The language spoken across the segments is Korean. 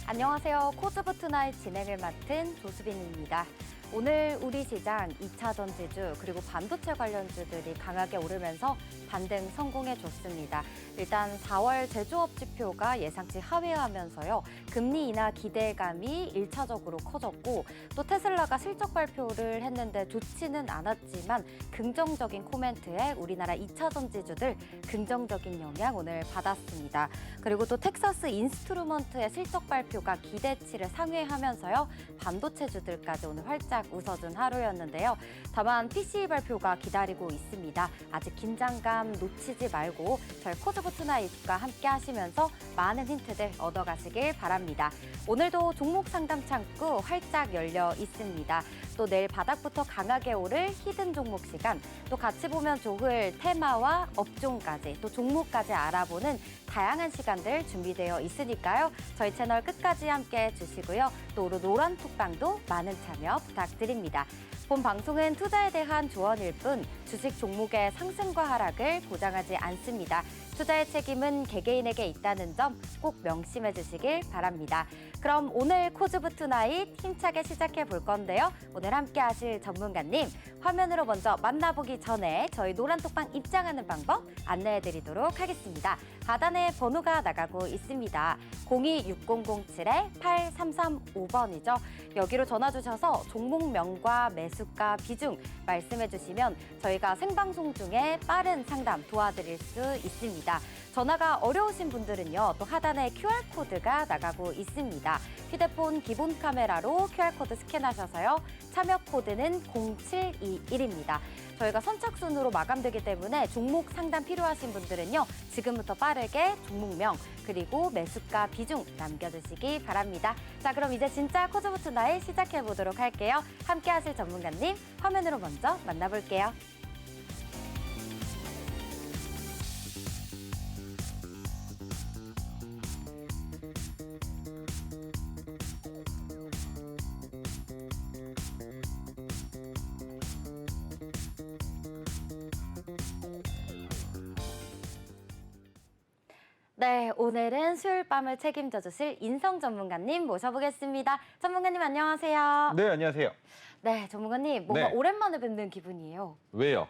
안녕하세요. 코스브 투나잇 진행을 맡은 조수빈입니다. 오늘 우리 시장 2차 전지주 그리고 반도체 관련주들이 강하게 오르면서 반등 성공해줬습니다. 일단 4월 제조업 지표가 예상치 하회하면서요. 금리 인하 기대감이 1차적으로 커졌고 또 테슬라가 실적 발표를 했는데 좋지는 않았지만 긍정적인 코멘트에 우리나라 2차 전지주들 긍정적인 영향 오늘 받았습니다. 그리고 또 텍사스 인스트루먼트의 실적 발표가 기대치를 상회하면서요. 반도체주들까지 오늘 활짝 웃어준 하루였는데요. 다만 PCE 발표가 기다리고 있습니다. 아직 긴장감 놓치지 말고 저희 코스브 투나잇과 함께 하시면서 많은 힌트들 얻어가시길 바랍니다. 오늘도 종목 상담 창구 활짝 열려 있습니다. 또 내일 바닥부터 강하게 오를 히든 종목 시간, 또 같이 보면 좋을 테마와 업종까지, 또 종목까지 알아보는 다양한 시간들 준비되어 있으니까요. 저희 채널 끝까지 함께해 주시고요. 또 노란 톡방도 많은 참여 부탁드립니다. 본 방송은 투자에 대한 조언일 뿐 주식 종목의 상승과 하락을 보장하지 않습니다. 투자의 책임은 개개인에게 있다는 점 꼭 명심해 주시길 바랍니다. 그럼 오늘 코스브 투나잇 힘차게 시작해 볼 건데요. 오늘 함께 하실 전문가님 화면으로 먼저 만나보기 전에 저희 노란톡방 입장하는 방법 안내해 드리도록 하겠습니다. 하단에 번호가 나가고 있습니다. 026007-8335번이죠. 여기로 전화 주셔서 종목명과 매수가 비중 말씀해 주시면 저희가 생방송 중에 빠른 상담 도와드릴 수 있습니다. 전화가 어려우신 분들은요, 또 하단에 QR코드가 나가고 있습니다. 휴대폰 기본 카메라로 QR코드 스캔하셔서요, 참여 코드는 0721입니다. 저희가 선착순으로 마감되기 때문에 종목 상담 필요하신 분들은요, 지금부터 빠르게 종목명 그리고 매수가 비중 남겨주시기 바랍니다. 자, 그럼 이제 진짜 코스브 투나잇 시작해보도록 할게요. 함께 하실 전문가님 화면으로 먼저 만나볼게요. 네, 오늘은 수요일 밤을 책임져 주실 인성 전문가님 모셔보겠습니다. 전문가님 안녕하세요. 네, 안녕하세요. 네, 전문가님 뭔가 네. 오랜만에 뵙는 기분이에요. 왜요?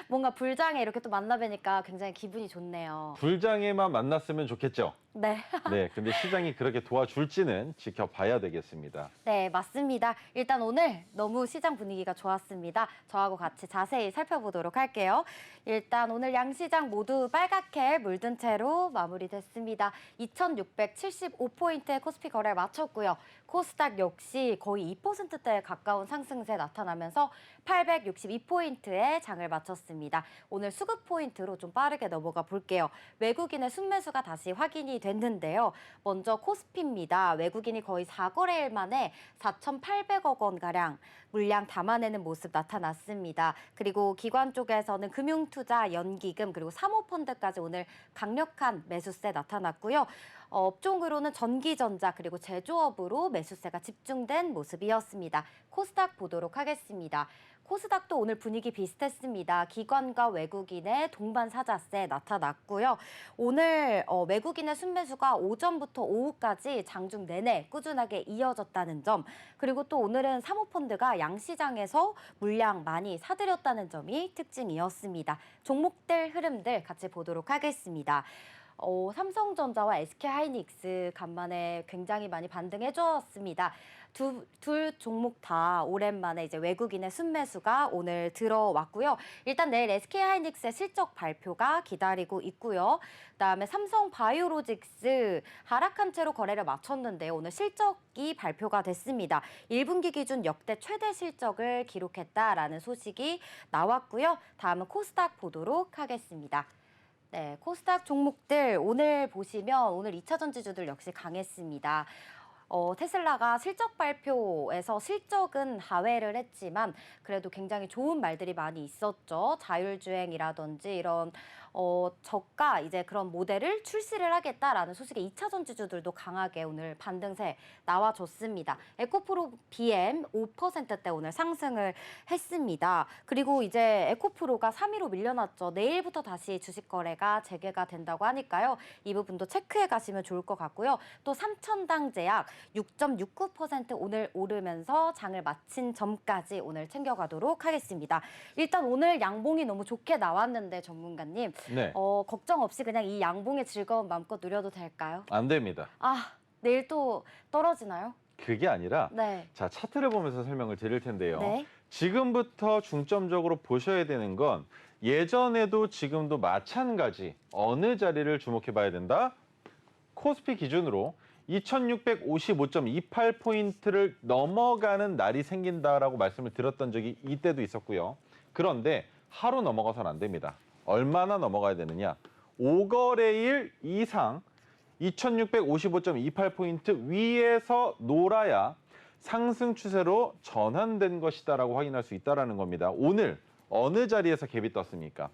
뭔가 불장에 이렇게 또 만나 뵈니까 굉장히 기분이 좋네요. 불장에만 만났으면 좋겠죠? 네. 네, 근데 시장이 그렇게 도와줄지는 지켜봐야 되겠습니다. 네, 맞습니다. 일단 오늘 너무 시장 분위기가 좋았습니다. 저하고 같이 자세히 살펴보도록 할게요. 일단 오늘 양시장 모두 빨갛게 물든 채로 마무리됐습니다. 2,675포인트의 코스피 거래를 마쳤고요. 코스닥 역시 거의 2%대에 가까운 상승세 나타나면서 862포인트의 장을 마쳤습니다. 오늘 수급 포인트로 좀 빠르게 넘어가 볼게요. 외국인의 순매수가 다시 확인이 됐는데요. 먼저 코스피입니다. 외국인이 거의 4거래일 만에 4,800억 원가량 물량 담아내는 모습 나타났습니다. 그리고 기관 쪽에서는 금융투자, 연기금, 그리고 사모펀드까지 오늘 강력한 매수세 나타났고요. 업종으로는 전기전자 그리고 제조업으로 매수세가 집중된 모습이었습니다. 코스닥 보도록 하겠습니다. 코스닥도 오늘 분위기 비슷했습니다. 기관과 외국인의 동반 사자세 나타났고요. 오늘 외국인의 순매수가 오전부터 오후까지 장중 내내 꾸준하게 이어졌다는 점, 그리고 또 오늘은 사모펀드가 양시장에서 물량 많이 사들였다는 점이 특징이었습니다. 종목들 흐름들 같이 보도록 하겠습니다. 삼성전자와 SK하이닉스 간만에 굉장히 많이 반등해줬습니다. 둘 종목 다 오랜만에 이제 외국인의 순매수가 오늘 들어왔고요. 일단 내일 SK하이닉스의 실적 발표가 기다리고 있고요. 그다음에 삼성바이오로직스 하락한 채로 거래를 마쳤는데요. 오늘 실적이 발표가 됐습니다. 1분기 기준 역대 최대 실적을 기록했다라는 소식이 나왔고요. 다음은 코스닥 보도록 하겠습니다. 네, 코스닥 종목들 오늘 보시면 오늘 2차 전지주들 역시 강했습니다. 테슬라가 실적 발표에서 실적은 하회를 했지만 그래도 굉장히 좋은 말들이 많이 있었죠. 자율주행이라든지 이런 저가 이제 그런 모델을 출시를 하겠다라는 소식에 2차 전지주들도 강하게 오늘 반등세 나와줬습니다. 에코프로 BM 5%대 오늘 상승을 했습니다. 그리고 이제 에코프로가 3위로 밀려났죠. 내일부터 다시 주식 거래가 재개가 된다고 하니까요. 이 부분도 체크해 가시면 좋을 것 같고요. 또 삼천당 제약 6.69% 오늘 오르면서 장을 마친 점까지 오늘 챙겨가도록 하겠습니다. 일단 오늘 양봉이 너무 좋게 나왔는데 전문가님 네, 걱정 없이 그냥 이 양봉의 즐거움 마음껏 누려도 될까요? 안 됩니다. 아, 내일 또 떨어지나요? 그게 아니라 네. 자, 차트를 보면서 설명을 드릴 텐데요. 네. 지금부터 중점적으로 보셔야 되는 건 예전에도 지금도 마찬가지 어느 자리를 주목해 봐야 된다? 코스피 기준으로 2655.28포인트를 넘어가는 날이 생긴다라고 말씀을 드렸던 적이 이때도 있었고요. 그런데 하루 넘어가서는 안 됩니다. 얼마나 넘어가야 되느냐? 5거래일 이상 2655.28포인트 위에서 놀아야 상승 추세로 전환된 것이다라고 확인할 수 있다는 겁니다. 오늘 어느 자리에서 갭이 떴습니까?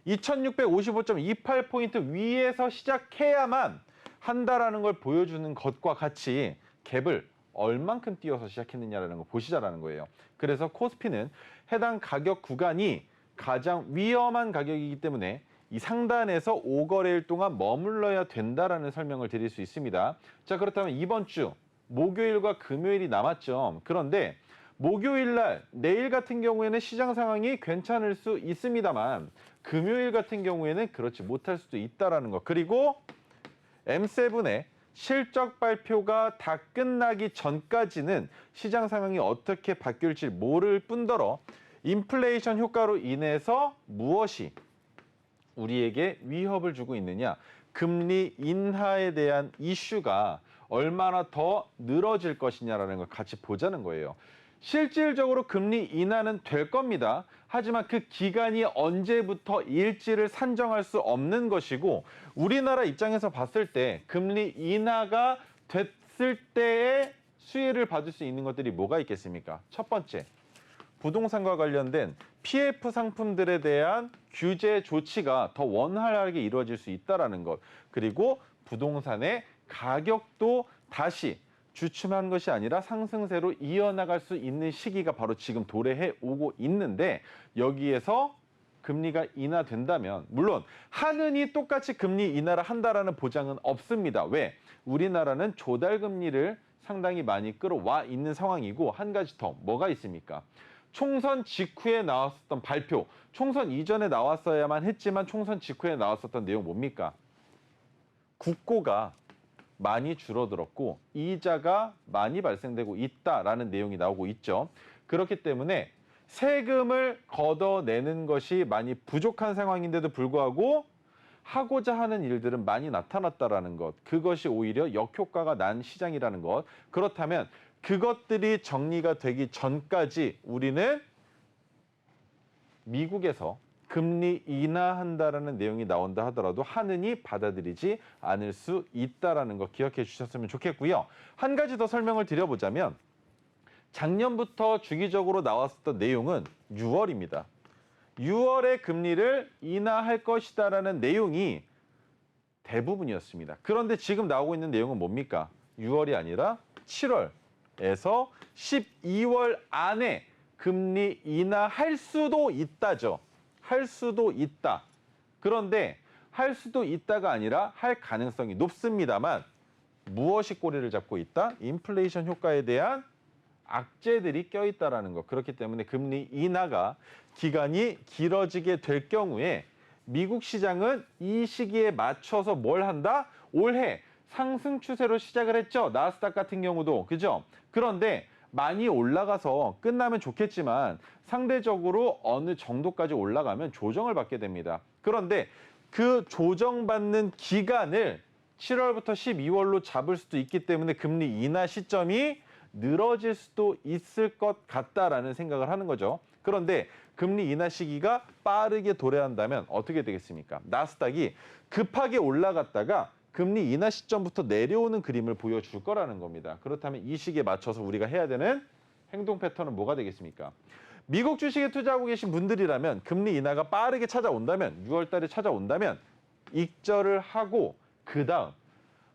2655.28포인트 위에서 시작해야만 한다라는 걸 보여주는 것과 같이 갭을 얼만큼 띄워서 시작했느냐라는 거 보시자라는 거예요. 그래서 코스피는 해당 가격 구간이 가장 위험한 가격이기 때문에 이 상단에서 5거래일 동안 머물러야 된다라는 설명을 드릴 수 있습니다. 자, 그렇다면 이번 주 목요일과 금요일이 남았죠. 그런데 목요일 날 내일 같은 경우에는 시장 상황이 괜찮을 수 있습니다만 금요일 같은 경우에는 그렇지 못할 수도 있다라는 것. 그리고 M7의 실적 발표가 다 끝나기 전까지는 시장 상황이 어떻게 바뀔지 모를 뿐더러 인플레이션 효과로 인해서 무엇이 우리에게 위협을 주고 있느냐, 금리 인하에 대한 이슈가 얼마나 더 늘어질 것이냐라는 걸 같이 보자는 거예요. 실질적으로 금리 인하는 될 겁니다. 하지만 그 기간이 언제부터일지를 산정할 수 없는 것이고 우리나라 입장에서 봤을 때 금리 인하가 됐을 때의 수혜를 받을 수 있는 것들이 뭐가 있겠습니까? 첫 번째, 부동산과 관련된 PF 상품들에 대한 규제 조치가 더 원활하게 이루어질 수 있다는 것. 그리고 부동산의 가격도 다시 주춤한 것이 아니라 상승세로 이어나갈 수 있는 시기가 바로 지금 도래해 오고 있는데 여기에서 금리가 인하된다면 물론 하느니 똑같이 금리 인하를 한다라는 보장은 없습니다. 왜? 우리나라는 조달금리를 상당히 많이 끌어와 있는 상황이고 한 가지 더 뭐가 있습니까? 총선 직후에 나왔었던 발표, 총선 이전에 나왔어야만 했지만 총선 직후에 나왔었던 내용 뭡니까? 국고가 많이 줄어들었고 이자가 많이 발생되고 있다라는 내용이 나오고 있죠. 그렇기 때문에 세금을 걷어내는 것이 많이 부족한 상황인데도 불구하고 하고자 하는 일들은 많이 나타났다라는 것. 그것이 오히려 역효과가 난 시장이라는 것. 그렇다면 그것들이 정리가 되기 전까지 우리는 미국에서 금리 인하한다라는 내용이 나온다 하더라도 하느니 받아들이지 않을 수 있다라는 거 기억해 주셨으면 좋겠고요. 한 가지 더 설명을 드려보자면 작년부터 주기적으로 나왔었던 내용은 6월입니다. 6월에 금리를 인하할 것이다라는 내용이 대부분이었습니다. 그런데 지금 나오고 있는 내용은 뭡니까? 6월이 아니라 7월에서 12월 안에 금리 인하할 수도 있다죠. 할 수도 있다. 그런데 할 수도 있다가 아니라 할 가능성이 높습니다만 무엇이 꼬리를 잡고 있다? 인플레이션 효과에 대한 악재들이 껴있다라는 것. 그렇기 때문에 금리 인하가 기간이 길어지게 될 경우에 미국 시장은 이 시기에 맞춰서 뭘 한다? 올해 상승 추세로 시작을 했죠. 나스닥 같은 경우도. 그죠? 그런데 많이 올라가서 끝나면 좋겠지만 상대적으로 어느 정도까지 올라가면 조정을 받게 됩니다. 그런데 그 조정받는 기간을 7월부터 12월로 잡을 수도 있기 때문에 금리 인하 시점이 늘어질 수도 있을 것 같다라는 생각을 하는 거죠. 그런데 금리 인하 시기가 빠르게 도래한다면 어떻게 되겠습니까? 나스닥이 급하게 올라갔다가 금리 인하 시점부터 내려오는 그림을 보여줄 거라는 겁니다. 그렇다면 이 시기에 맞춰서 우리가 해야 되는 행동 패턴은 뭐가 되겠습니까? 미국 주식에 투자하고 계신 분들이라면 금리 인하가 빠르게 찾아온다면 6월 달에 찾아온다면 익절을 하고 그다음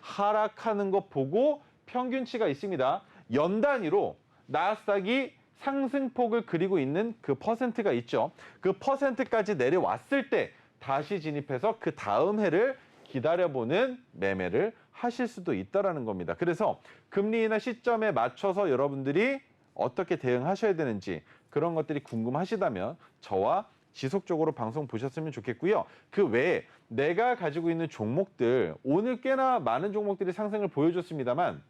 하락하는 거 보고 평균치가 있습니다. 연 단위로 나스닥이 상승폭을 그리고 있는 그 퍼센트가 있죠. 그 퍼센트까지 내려왔을 때 다시 진입해서 그 다음 해를 기다려보는 매매를 하실 수도 있다라는 겁니다. 그래서 금리 인하 시점에 맞춰서 여러분들이 어떻게 대응하셔야 되는지 그런 것들이 궁금하시다면 저와 지속적으로 방송 보셨으면 좋겠고요. 그 외에 내가 가지고 있는 종목들 오늘 꽤나 많은 종목들이 상승을 보여줬습니다만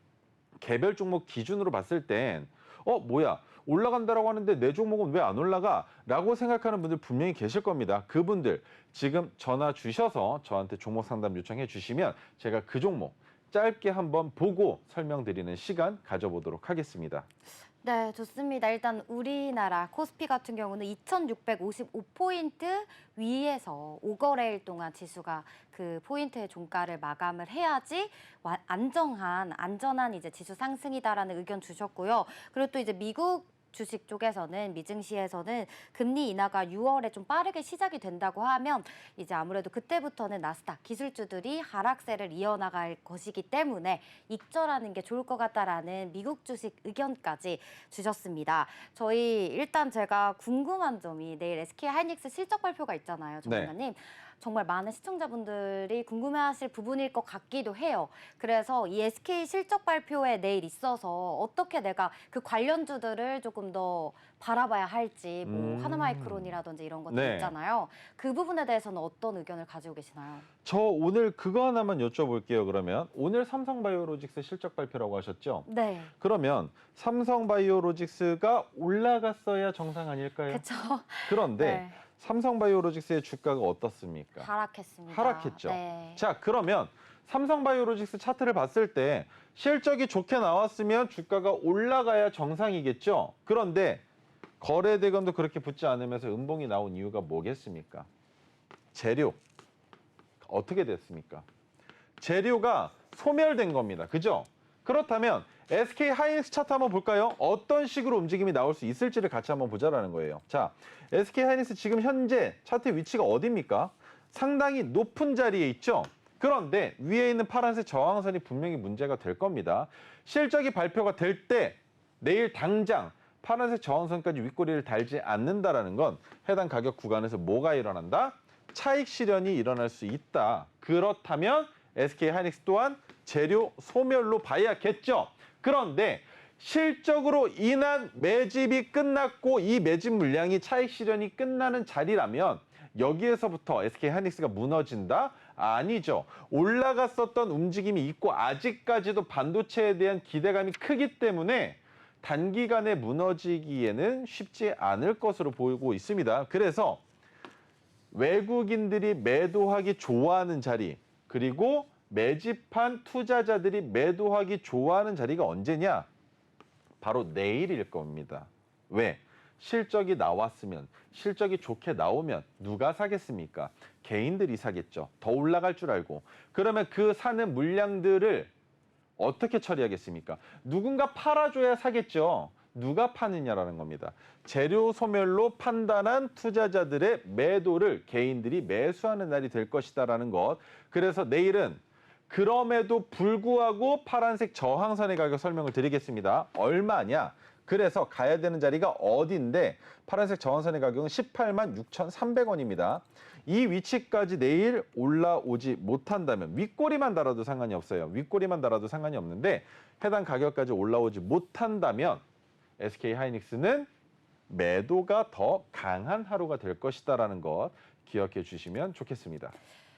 개별 종목 기준으로 봤을 땐 뭐야 올라간다라고 하는데 내 종목은 왜 안 올라가? 라고 생각하는 분들 분명히 계실 겁니다. 그분들 지금 전화 주셔서 저한테 종목 상담 요청해 주시면 제가 그 종목 짧게 한번 보고 설명드리는 시간 가져보도록 하겠습니다. 네, 좋습니다. 일단 우리나라 코스피 같은 경우는 2,655포인트 위에서 5거래일 동안 지수가 그 포인트의 종가를 마감을 해야지 안전한 이제 지수 상승이다라는 의견 주셨고요. 그리고 또 이제 미국 주식 쪽에서는 미증시에서는 금리 인하가 6월에 좀 빠르게 시작이 된다고 하면 이제 아무래도 그때부터는 나스닥 기술주들이 하락세를 이어나갈 것이기 때문에 익절하는 게 좋을 것 같다라는 미국 주식 의견까지 주셨습니다. 저희 일단 제가 궁금한 점이 내일 SK 하이닉스 실적 발표가 있잖아요, 전문가님. 정말 많은 시청자분들이 궁금해하실 부분일 것 같기도 해요. 그래서 이 SK 실적 발표에 내일 있어서 어떻게 내가 그 관련주들을 조금 더 바라봐야 할지, 뭐 하나마이크론이라든지 이런 것들 있잖아요. 그 부분에 대해서는 어떤 의견을 가지고 계시나요? 저 오늘 그거 하나만 여쭤볼게요. 그러면 오늘 삼성바이오로직스 실적 발표라고 하셨죠? 네. 그러면 삼성바이오로직스가 올라갔어야 정상 아닐까요? 그렇죠. 그런데 네. 삼성바이오로직스의 주가가 어떻습니까? 하락했습니다. 하락했죠. 네. 자, 그러면 삼성바이오로직스 차트를 봤을 때 실적이 좋게 나왔으면 주가가 올라가야 정상이겠죠. 그런데 거래대금도 그렇게 붙지 않으면서 음봉이 나온 이유가 뭐겠습니까? 재료. 어떻게 됐습니까? 재료가 소멸된 겁니다. 그죠? 그렇다면 SK 하이닉스 차트 한번 볼까요? 어떤 식으로 움직임이 나올 수 있을지를 같이 한번 보자라는 거예요. 자, SK 하이닉스 지금 현재 차트 위치가 어디입니까? 상당히 높은 자리에 있죠? 그런데 위에 있는 파란색 저항선이 분명히 문제가 될 겁니다. 실적이 발표가 될 때 내일 당장 파란색 저항선까지 윗꼬리를 달지 않는다라는 건 해당 가격 구간에서 뭐가 일어난다? 차익 실현이 일어날 수 있다. 그렇다면 SK 하이닉스 또한 재료 소멸로 봐야겠죠. 그런데 실적으로 인한 매집이 끝났고 이 매집 물량이 차익 실현이 끝나는 자리라면 여기에서부터 SK 하이닉스가 무너진다? 아니죠. 올라갔었던 움직임이 있고 아직까지도 반도체에 대한 기대감이 크기 때문에 단기간에 무너지기에는 쉽지 않을 것으로 보이고 있습니다. 그래서 외국인들이 매도하기 좋아하는 자리, 그리고 매집한 투자자들이 매도하기 좋아하는 자리가 언제냐? 바로 내일일 겁니다. 왜? 실적이 나왔으면, 실적이 좋게 나오면 누가 사겠습니까? 개인들이 사겠죠. 더 올라갈 줄 알고. 그러면 그 사는 물량들을 어떻게 처리하겠습니까? 누군가 팔아줘야 사겠죠. 누가 파느냐라는 겁니다. 재료 소멸로 판단한 투자자들의 매도를 개인들이 매수하는 날이 될 것이다라는 것. 그래서 내일은 그럼에도 불구하고 파란색 저항선의 가격 설명을 드리겠습니다. 얼마냐? 그래서 가야 되는 자리가 어딘데 파란색 저항선의 가격은 18만 6,300원입니다. 이 위치까지 내일 올라오지 못한다면 윗꼬리만 달아도 상관이 없어요. 윗꼬리만 달아도 상관이 없는데 해당 가격까지 올라오지 못한다면 SK 하이닉스는 매도가 더 강한 하루가 될 것이다라는 것 기억해 주시면 좋겠습니다.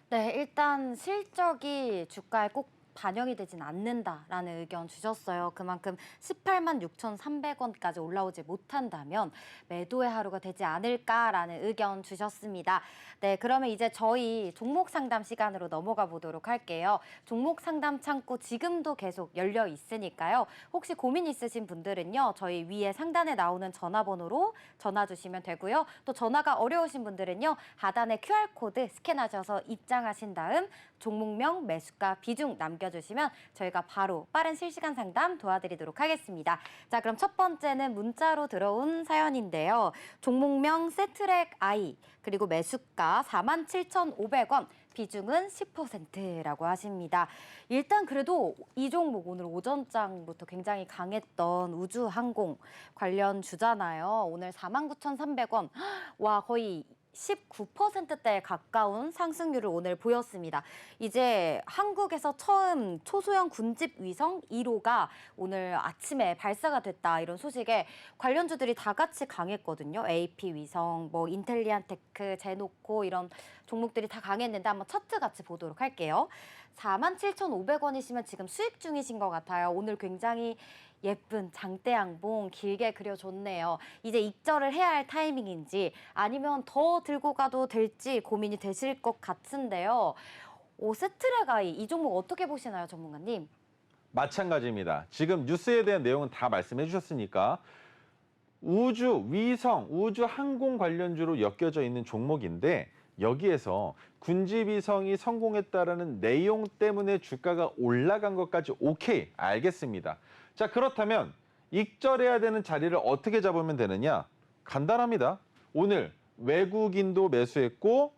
네, 일단 실적이 주가에 꼭 반영이 되진 않는다라는 의견 주셨어요. 그만큼 18만 6,300원까지 올라오지 못한다면 매도의 하루가 되지 않을까라는 의견 주셨습니다. 네, 그러면 이제 저희 종목 상담 시간으로 넘어가 보도록 할게요. 종목 상담 창구 지금도 계속 열려 있으니까요. 혹시 고민 있으신 분들은요, 저희 위에 상단에 나오는 전화번호로 전화 주시면 되고요. 또 전화가 어려우신 분들은요, 하단에 QR코드 스캔하셔서 입장하신 다음 종목명, 매수가, 비중 남겨 남겨주시면 저희가 바로 빠른 실시간 상담 도와드리도록 하겠습니다. 자, 그럼 첫 번째는 문자로 들어온 사연인데요. 종목명 세트랙 I, 그리고 매수가 47,500원, 비중은 10%라고 하십니다. 일단 그래도 이 종목 오늘 오전장부터 굉장히 강했던 우주항공 관련 주잖아요. 오늘 49,300원. 와, 거의 19%대에 가까운 상승률을 오늘 보였습니다. 이제 한국에서 처음 초소형 군집 위성 1호가 오늘 아침에 발사가 됐다, 이런 소식에 관련주들이 다 같이 강했거든요. AP 위성, 뭐 인텔리안테크, 제노코 이런 종목들이 다 강했는데 한번 차트 같이 보도록 할게요. 47,500원이시면 지금 수익 중이신 것 같아요. 오늘 굉장히 예쁜 장대양봉 길게 그려줬네요. 이제 익절을 해야 할 타이밍인지 아니면 더 들고 가도 될지 고민이 되실 것 같은데요. 세트랙아이 이 종목 어떻게 보시나요, 전문가님? 마찬가지입니다. 지금 뉴스에 대한 내용은 다 말씀해 주셨으니까 우주, 위성, 우주 항공 관련주로 엮여져 있는 종목인데 여기에서 군집위성이 성공했다라는 내용 때문에 주가가 올라간 것까지 오케이, 알겠습니다. 자, 그렇다면 익절해야 되는 자리를 어떻게 잡으면 되느냐? 간단합니다. 오늘 외국인도 매수했고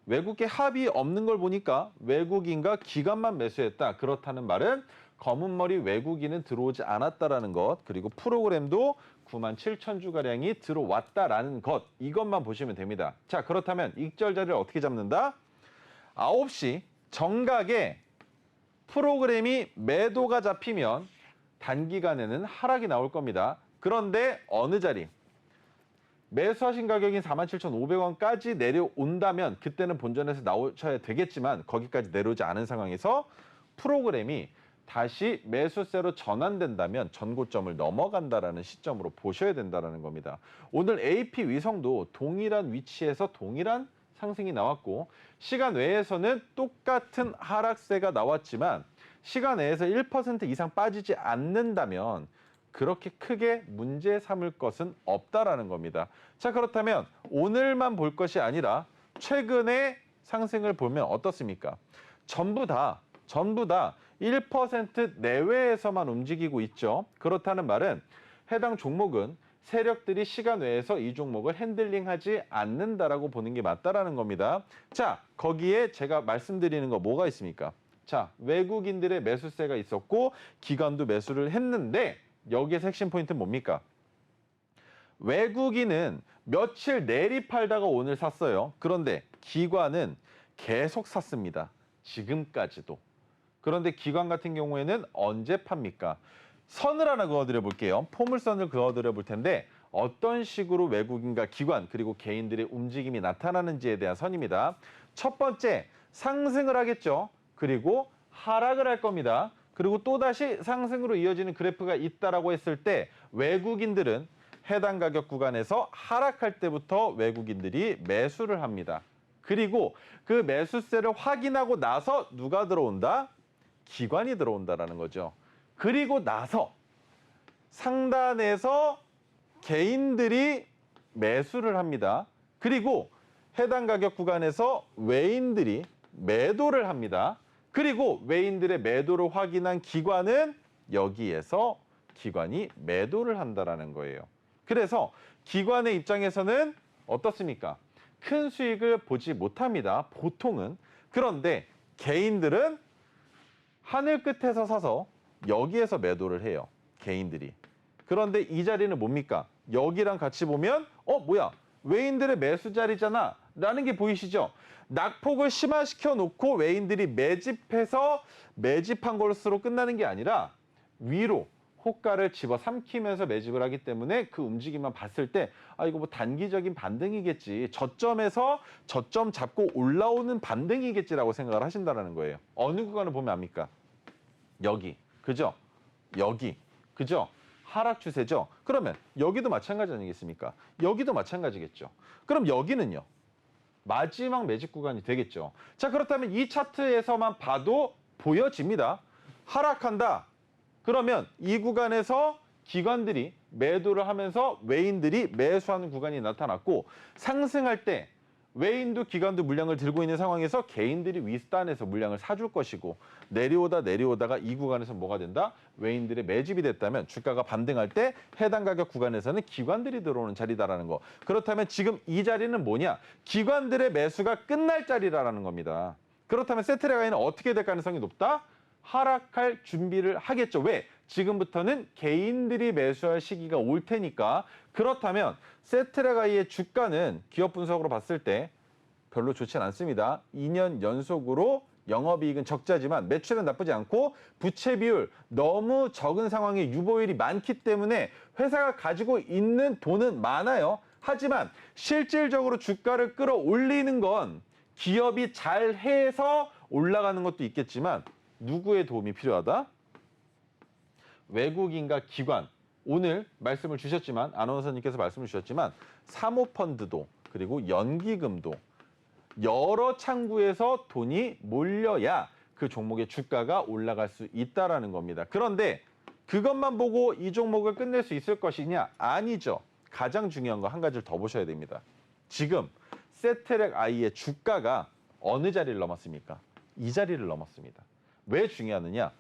외국계 합이 없는 걸 보니까 외국인과 기관만 매수했다. 그렇다는 말은 검은 머리 외국인은 들어오지 않았다라는 것, 그리고 프로그램도 97,000주가량이 들어왔다라는 것, 이것만 보시면 됩니다. 자, 그렇다면 익절 자리를 어떻게 잡는다? 9시 정각에 프로그램이 매도가 잡히면 단기간에는 하락이 나올 겁니다. 그런데 어느 자리? 매수하신 가격인 47,500원까지 내려온다면 그때는 본전에서 나오셔야 되겠지만 거기까지 내려오지 않은 상황에서 프로그램이 다시 매수세로 전환된다면 전고점을 넘어간다라는 시점으로 보셔야 된다는 겁니다. 오늘 AP 위성도 동일한 위치에서 동일한 상승이 나왔고 시간 외에서는 똑같은 하락세가 나왔지만 시간 내에서 1% 이상 빠지지 않는다면 그렇게 크게 문제 삼을 것은 없다라는 겁니다. 자, 그렇다면 오늘만 볼 것이 아니라 최근의 상승을 보면 어떻습니까? 전부 다 1% 내외에서만 움직이고 있죠. 그렇다는 말은 해당 종목은 세력들이 시간 외에서 이 종목을 핸들링하지 않는다라고 보는 게 맞다라는 겁니다. 자, 거기에 제가 말씀드리는 거 뭐가 있습니까? 자, 외국인들의 매수세가 있었고 기관도 매수를 했는데 여기에서 핵심 포인트는 뭡니까? 외국인은 며칠 내리 팔다가 오늘 샀어요. 그런데 기관은 계속 샀습니다. 지금까지도. 그런데 기관 같은 경우에는 언제 팝니까? 선을 하나 그어드려 볼게요. 포물선을 그어드려 볼 텐데 어떤 식으로 외국인과 기관 그리고 개인들의 움직임이 나타나는지에 대한 선입니다. 첫 번째, 상승을 하겠죠. 그리고 하락을 할 겁니다. 그리고 또다시 상승으로 이어지는 그래프가 있다라고 했을 때 외국인들은 해당 가격 구간에서 하락할 때부터 외국인들이 매수를 합니다. 그리고 그 매수세를 확인하고 나서 누가 들어온다? 기관이 들어온다라는 거죠. 그리고 나서 상단에서 개인들이 매수를 합니다. 그리고 해당 가격 구간에서 외인들이 매도를 합니다. 그리고 외인들의 매도를 확인한 기관은 여기에서 기관이 매도를 한다라는 거예요. 그래서 기관의 입장에서는 어떻습니까? 큰 수익을 보지 못합니다. 보통은. 그런데 개인들은 하늘 끝에서 사서 여기에서 매도를 해요. 개인들이. 그런데 이 자리는 뭡니까? 여기랑 같이 보면 뭐야? 외인들의 매수 자리잖아 라는 게 보이시죠? 낙폭을 심화시켜 놓고 외인들이 매집해서 매집한 것으로 끝나는 게 아니라 위로 호가를 집어삼키면서 매집을 하기 때문에 그 움직임만 봤을 때 이거 뭐 단기적인 반등이겠지. 저점에서 저점 잡고 올라오는 반등이겠지라고 생각을 하신다는 거예요. 어느 구간을 보면 압니까? 여기. 그죠? 여기. 그죠? 하락 추세죠? 그러면 여기도 마찬가지 아니겠습니까? 여기도 마찬가지겠죠. 그럼 여기는요? 마지막 매집 구간이 되겠죠. 자, 그렇다면 이 차트에서만 봐도 보여집니다. 하락한다. 그러면 이 구간에서 기관들이 매도를 하면서 외인들이 매수하는 구간이 나타났고 상승할 때 외인도 기관도 물량을 들고 있는 상황에서 개인들이 윗단에서 물량을 사줄 것이고 내려오다가 이 구간에서 뭐가 된다? 외인들의 매집이 됐다면 주가가 반등할 때 해당 가격 구간에서는 기관들이 들어오는 자리다라는 거. 그렇다면 지금 이 자리는 뭐냐? 기관들의 매수가 끝날 자리라는 겁니다. 그렇다면 세트레가이는 어떻게 될 가능성이 높다? 하락할 준비를 하겠죠. 왜? 지금부터는 개인들이 매수할 시기가 올 테니까. 그렇다면 세트레가이의 주가는 기업 분석으로 봤을 때 별로 좋진 않습니다. 2년 연속으로 영업이익은 적자지만 매출은 나쁘지 않고 부채 비율 너무 적은 상황에 유보율이 많기 때문에 회사가 가지고 있는 돈은 많아요. 하지만 실질적으로 주가를 끌어올리는 건 기업이 잘해서 올라가는 것도 있겠지만 누구의 도움이 필요하다? 외국인과 기관. 오늘 말씀을 주셨지만 아나운서님께서 말씀을 주셨지만 사모펀드도 그리고 연기금도 여러 창구에서 돈이 몰려야 그 종목의 주가가 올라갈 수 있다라는 겁니다. 그런데 그것만 보고 이 종목을 끝낼 수 있을 것이냐? 아니죠. 가장 중요한 거 한 가지를 더 보셔야 됩니다. 지금 세트렉아이의 주가가 어느 자리를 넘었습니까? 이 자리를 넘었습니다. 왜 중요하느냐?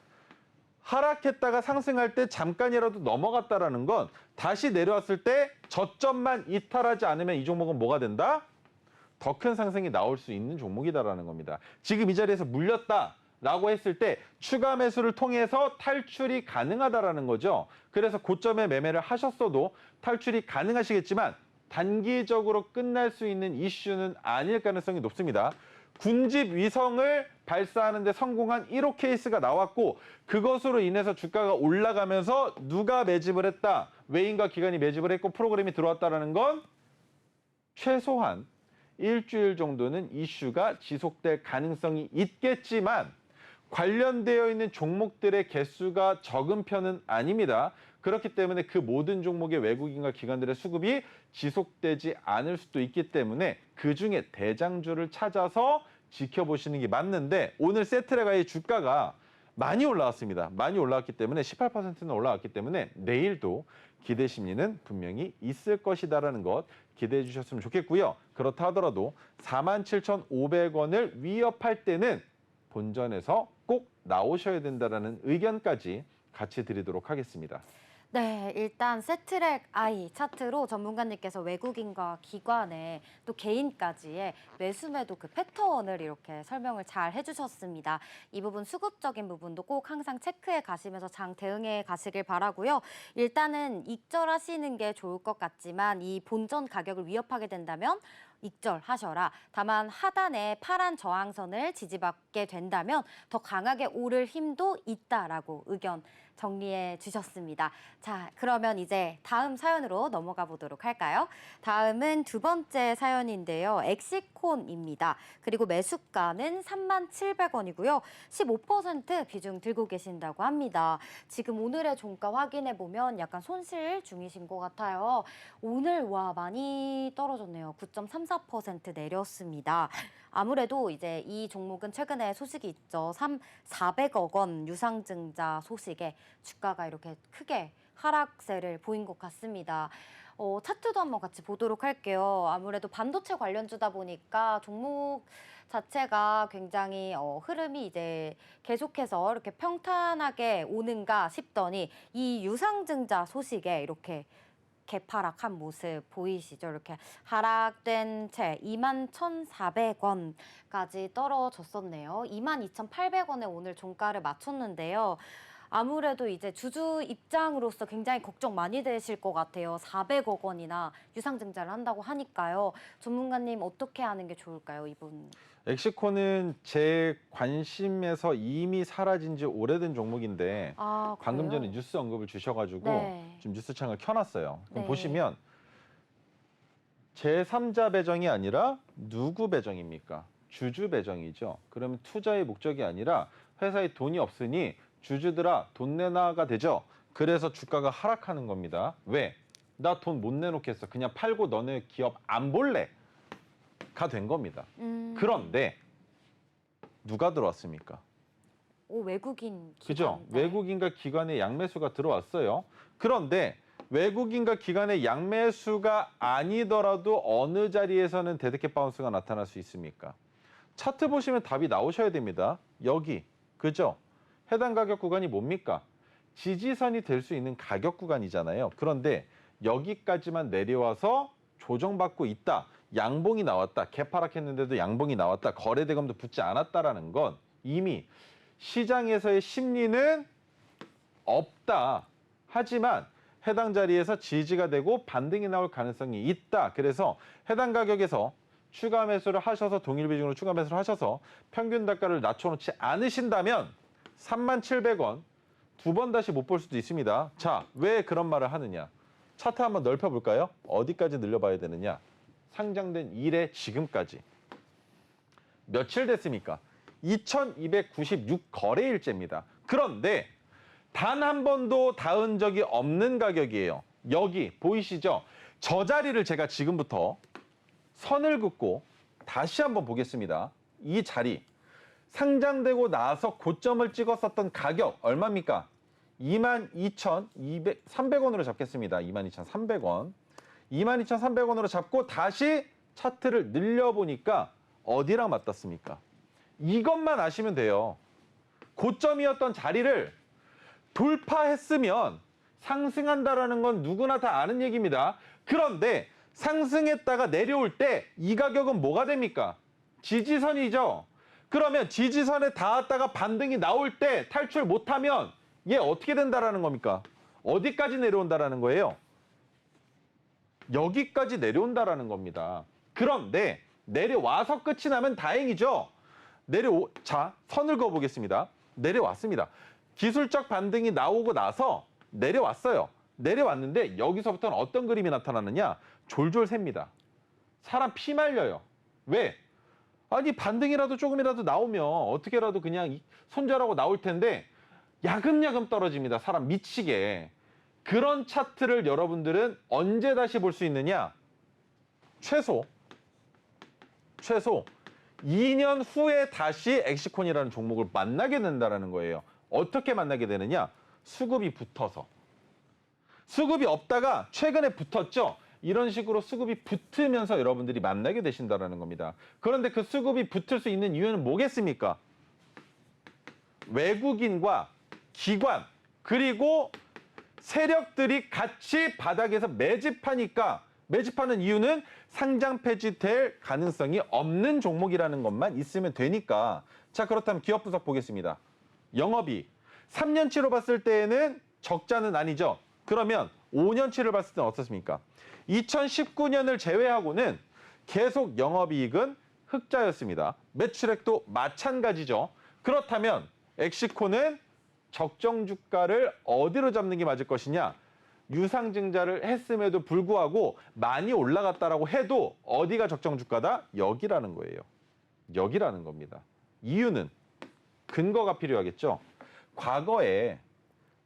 하락했다가 상승할 때 잠깐이라도 넘어갔다라는 건 다시 내려왔을 때 저점만 이탈하지 않으면 이 종목은 뭐가 된다? 더 큰 상승이 나올 수 있는 종목이다라는 겁니다. 지금 이 자리에서 물렸다라고 했을 때 추가 매수를 통해서 탈출이 가능하다라는 거죠. 그래서 고점에 매매를 하셨어도 탈출이 가능하시겠지만 단기적으로 끝날 수 있는 이슈는 아닐 가능성이 높습니다. 군집 위성을 발사하는 데 성공한 1호 케이스가 나왔고 그것으로 인해서 주가가 올라가면서 누가 매집을 했다. 외인과 기관이 매집을 했고 프로그램이 들어왔다는 건 최소한 일주일 정도는 이슈가 지속될 가능성이 있겠지만 관련되어 있는 종목들의 개수가 적은 편은 아닙니다. 그렇기 때문에 그 모든 종목의 외국인과 기관들의 수급이 지속되지 않을 수도 있기 때문에 그중에 대장주를 찾아서 지켜보시는 게 맞는데 오늘 세트레가의 주가가 많이 올라왔습니다. 많이 올라왔기 때문에 18%는 올라왔기 때문에 내일도 기대 심리는 분명히 있을 것이다라는 것 기대해 주셨으면 좋겠고요. 그렇다 하더라도 47,500원을 위협할 때는 본전에서 꼭 나오셔야 된다라는 의견까지 같이 드리도록 하겠습니다. 네, 일단 세트렉 아이 차트로 전문가님께서 외국인과 기관의 또 개인까지의 매수매도 그 패턴을 이렇게 설명을 잘 해주셨습니다. 이 부분 수급적인 부분도 꼭 항상 체크해 가시면서 장 대응해 가시길 바라고요. 일단은 익절하시는 게 좋을 것 같지만 이 본전 가격을 위협하게 된다면 익절하셔라. 다만 하단에 파란 저항선을 지지받게 된다면 더 강하게 오를 힘도 있다라고 의견 정리해 주셨습니다. 자, 그러면 이제 다음 사연으로 넘어가 보도록 할까요? 다음은 두 번째 사연인데요. 엑시콘입니다. 그리고 매수가는 37,000원이고요. 15% 비중 들고 계신다고 합니다. 지금 오늘의 종가 확인해 보면 약간 손실 중이신 것 같아요. 오늘 와 많이 떨어졌네요. 9.34% 내렸습니다. 아무래도 이제 이 종목은 최근에 소식이 있죠. 400억 원 유상증자 소식에 주가가 이렇게 크게 하락세를 보인 것 같습니다. 차트도 한번 같이 보도록 할게요. 아무래도 반도체 관련주다 보니까 종목 자체가 굉장히 흐름이 이제 계속해서 이렇게 평탄하게 오는가 싶더니 이 유상증자 소식에 이렇게 개파락한 모습 보이시죠? 이렇게 하락된 채 21,400원까지 떨어졌었네요. 22,800원에 오늘 종가를 맞췄는데요. 아무래도 이제 주주 입장으로서 굉장히 걱정 많이 되실 것 같아요. 400억 원이나 유상증자를 한다고 하니까요. 전문가님 어떻게 하는 게 좋을까요, 이분? 엑시콘은 제 관심에서 이미 사라진 지 오래된 종목인데 아, 방금 그래요? 전에 뉴스 언급을 주셔가지고 네. 지금 뉴스창을 켜놨어요. 그럼 네. 보시면 제3자 배정이 아니라 누구 배정입니까? 주주 배정이죠. 그러면 투자의 목적이 아니라 회사에 돈이 없으니 주주들아 돈 내놔가 되죠. 그래서 주가가 하락하는 겁니다. 왜? 나 돈 못 내놓겠어. 그냥 팔고 너네 기업 안 볼래. 가 된 겁니다. 그런데 누가 들어왔습니까? 외국인 기관. 그죠? 네. 외국인과 기관의 양매수가 들어왔어요. 그런데 외국인과 기관의 양매수가 아니더라도 어느 자리에서는 데드캣 바운스가 나타날 수 있습니까? 차트 보시면 답이 나오셔야 됩니다. 여기, 그죠? 해당 가격 구간이 뭡니까? 지지선이 될 수 있는 가격 구간이잖아요. 그런데 여기까지만 내려와서 조정받고 있다. 양봉이 나왔다. 개파락했는데도 양봉이 나왔다. 거래대금도 붙지 않았다라는 건 이미 시장에서의 심리는 없다. 하지만 해당 자리에서 지지가 되고 반등이 나올 가능성이 있다. 그래서 해당 가격에서 추가 매수를 하셔서 동일 비중으로 추가 매수를 하셔서 평균 단가를 낮춰놓지 않으신다면 37,000원 두 번 다시 못 볼 수도 있습니다. 자, 왜 그런 말을 하느냐? 차트 한번 넓혀볼까요? 어디까지 늘려봐야 되느냐? 상장된 이래 지금까지 며칠 됐습니까? 2296 거래일째입니다. 그런데 단 한 번도 닿은 적이 없는 가격이에요. 여기 보이시죠? 저 자리를 제가 지금부터 선을 긋고 다시 한번 보겠습니다. 이 자리 상장되고 나서 고점을 찍었었던 가격 얼마입니까? 22,300원으로 잡겠습니다. 22,300원. 22,300원으로 잡고 다시 차트를 늘려보니까 어디랑 맞닿습니까? 이것만 아시면 돼요. 고점이었던 자리를 돌파했으면 상승한다라는 건 누구나 다 아는 얘기입니다. 그런데 상승했다가 내려올 때 이 가격은 뭐가 됩니까? 지지선이죠. 그러면 지지선에 닿았다가 반등이 나올 때 탈출 못하면 얘 어떻게 된다라는 겁니까? 어디까지 내려온다라는 거예요? 여기까지 내려온다라는 겁니다. 그런데 내려와서 끝이 나면 다행이죠. 자, 선을 그어보겠습니다. 내려왔습니다. 기술적 반등이 나오고 나서 내려왔어요. 내려왔는데 여기서부터는 어떤 그림이 나타나느냐? 졸졸 셉니다. 사람 피 말려요. 왜? 아니 반등이라도 조금이라도 나오면 어떻게라도 그냥 손절하고 나올 텐데 야금야금 떨어집니다. 사람 미치게. 그런 차트를 여러분들은 언제 다시 볼 수 있느냐? 최소 2년 후에 다시 엑시콘이라는 종목을 만나게 된다는 거예요. 어떻게 만나게 되느냐? 수급이 붙어서. 수급이 없다가 최근에 붙었죠? 이런 식으로 수급이 붙으면서 여러분들이 만나게 되신다는 겁니다. 그런데 그 수급이 붙을 수 있는 이유는 뭐겠습니까? 외국인과 기관 그리고 세력들이 같이 바닥에서 매집하니까 매집하는 이유는 상장 폐지될 가능성이 없는 종목이라는 것만 있으면 되니까. 자, 그렇다면 기업 분석 보겠습니다. 영업이익 3년치로 봤을 때에는 적자는 아니죠. 그러면 5년치를 봤을 때는 어떻습니까? 2019년을 제외하고는 계속 영업이익은 흑자였습니다. 매출액도 마찬가지죠. 그렇다면 엑시코는 적정 주가를 어디로 잡는 게 맞을 것이냐? 유상증자를 했음에도 불구하고 많이 올라갔다라고 해도 어디가 적정 주가다? 여기라는 거예요. 여기라는 겁니다. 이유는 근거가 필요하겠죠. 과거에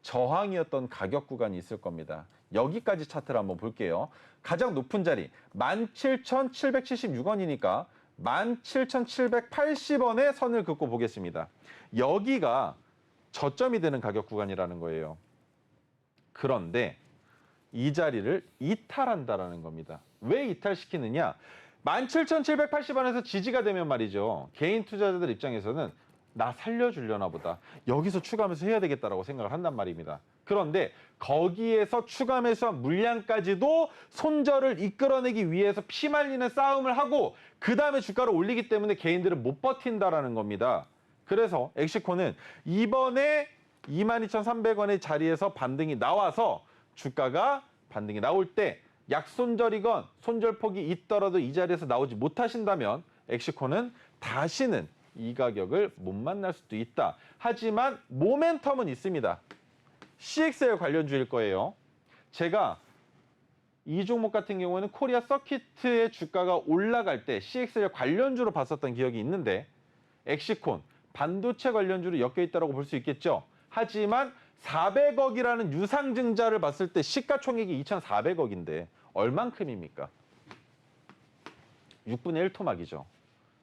저항이었던 가격 구간이 있을 겁니다. 여기까지 차트를 한번 볼게요. 가장 높은 자리 17,776원이니까 17,780원에 선을 긋고 보겠습니다. 여기가 저점이 되는 가격 구간이라는 거예요. 그런데 이 자리를 이탈한다라는 겁니다. 왜 이탈시키느냐? 17,780원에서 지지가 되면 말이죠. 개인 투자자들 입장에서는 나 살려주려나 보다. 여기서 추가 매수 해야 되겠다라고 생각을 한단 말입니다. 그런데 거기에서 추가 매수한 물량까지도 손절을 이끌어내기 위해서 피말리는 싸움을 하고 그 다음에 주가를 올리기 때문에 개인들은 못 버틴다라는 겁니다. 그래서 엑시코는 이번에 22,300원의 자리에서 반등이 나와서 주가가 반등이 나올 때 약손절이건 손절폭이 있더라도 이 자리에서 나오지 못하신다면 엑시코는 다시는 이 가격을 못 만날 수도 있다. 하지만 모멘텀은 있습니다. CXL 관련주일 거예요. 제가 이 종목 같은 경우는 코리아 서킷의 주가가 올라갈 때 CXL 관련주로 봤었던 기억이 있는데 엑시콘 반도체 관련주로 엮여 있다고 볼 수 있겠죠. 하지만 400억이라는 유상증자를 봤을 때 시가총액이 2,400억인데 얼만큼입니까? 6분의 1 토막이죠.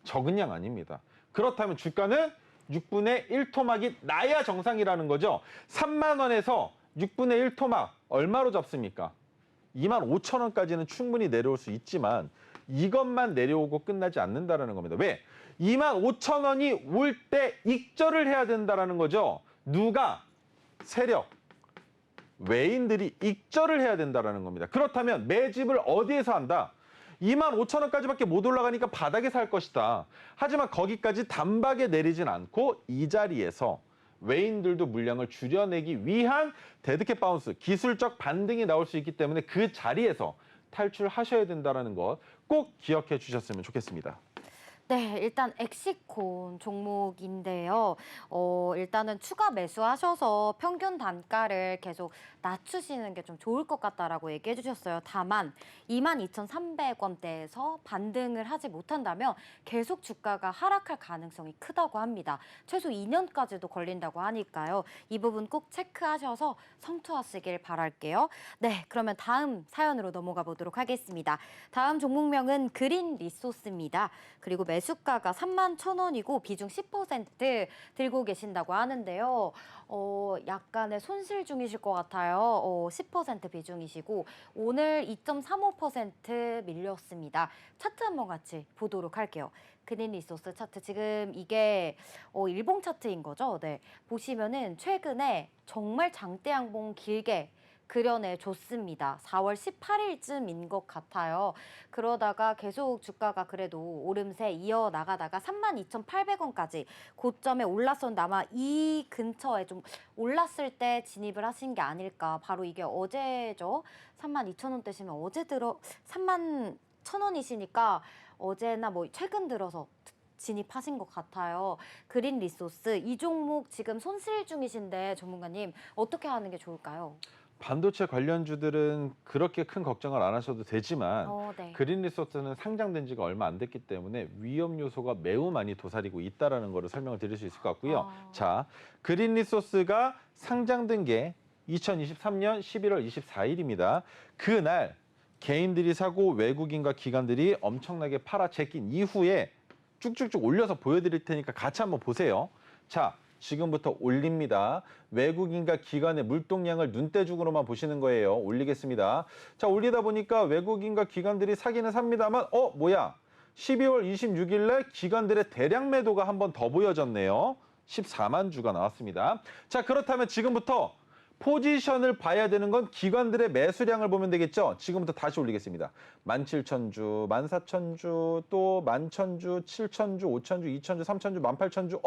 적은 양 아닙니다. 그렇다면 주가는 6분의 1 토막이 나야 정상이라는 거죠. 3만 원에서 6분의 1 토막 얼마로 잡습니까? 25,000원까지는 충분히 내려올 수 있지만 이것만 내려오고 끝나지 않는다라는 겁니다. 왜? 25,000원이 올 때 익절을 해야 된다라는 거죠. 누가? 세력, 외인들이 익절을 해야 된다라는 겁니다. 그렇다면 매집을 어디에서 한다? 25,000원까지밖에 못 올라가니까 바닥에 살 것이다. 하지만 거기까지 단박에 내리진 않고 이 자리에서 외인들도 물량을 줄여내기 위한 데드캣 바운스, 기술적 반등이 나올 수 있기 때문에 그 자리에서 탈출하셔야 된다는 것 꼭 기억해 주셨으면 좋겠습니다. 네, 일단 엑시콘 종목인데요. 일단은 추가 매수하셔서 평균 단가를 계속 낮추시는 게 좀 좋을 것 같다라고 얘기해 주셨어요. 다만 22,300원대에서 반등을 하지 못한다면 계속 주가가 하락할 가능성이 크다고 합니다. 최소 2년까지도 걸린다고 하니까요. 이 부분 꼭 체크하셔서 성투하시길 바랄게요. 네, 그러면 다음 사연으로 넘어가 보도록 하겠습니다. 다음 종목명은 그린 리소스입니다. 그리고 매수가가 31,000원이고 비중 10% 들고 계신다고 하는데요. 약간의 손실 중이실 것 같아요. 10% 비중이시고 오늘 2.35% 밀렸습니다. 차트 한번 같이 보도록 할게요. 그린 리소스 차트 지금 이게 일봉 차트인 거죠. 네. 보시면은 최근에 정말 장대 양봉 길게 그려내 줬습니다. 4월 18일쯤인 것 같아요. 그러다가 계속 주가가 그래도 오름세 이어나가다가 32,800원까지 고점에 올랐었는데 아마 이 근처에 좀 올랐을 때 진입을 하신 게 아닐까. 바로 이게 어제죠. 32,000원대시면 어제 들어 31,000원이시니까 어제나 뭐 최근 들어서 진입하신 것 같아요. 그린 리소스 이 종목 지금 손실 중이신데 전문가님 어떻게 하는 게 좋을까요? 반도체 관련주들은 그렇게 큰 걱정을 안 하셔도 되지만 네. 그린 리소스는 상장된 지가 얼마 안 됐기 때문에 위험 요소가 매우 많이 도사리고 있다라는 거를 설명을 드릴 수 있을 것 같고요. 자, 그린 리소스가 상장된 게 2023년 11월 24일입니다. 그날 개인들이 사고 외국인과 기관들이 엄청나게 팔아 제낀 이후에 쭉쭉쭉 올려서 보여드릴 테니까 같이 한번 보세요. 자, 지금부터 올립니다. 외국인과 기관의 물동량을 눈대중으로만 보시는 거예요. 올리겠습니다. 자, 올리다 보니까 외국인과 기관들이 사기는 삽니다만 뭐야? 12월 26일 날 기관들의 대량 매도가 한 번 더 보여졌네요. 14만 주가 나왔습니다. 자, 그렇다면 지금부터 포지션을 봐야 되는 건 기관들의 매수량을 보면 되겠죠. 지금부터 다시 올리겠습니다. 17,000주, 14,000주, 또 11,000주, 7,000주, 5,000주, 2,000주, 3,000주, 18,000주.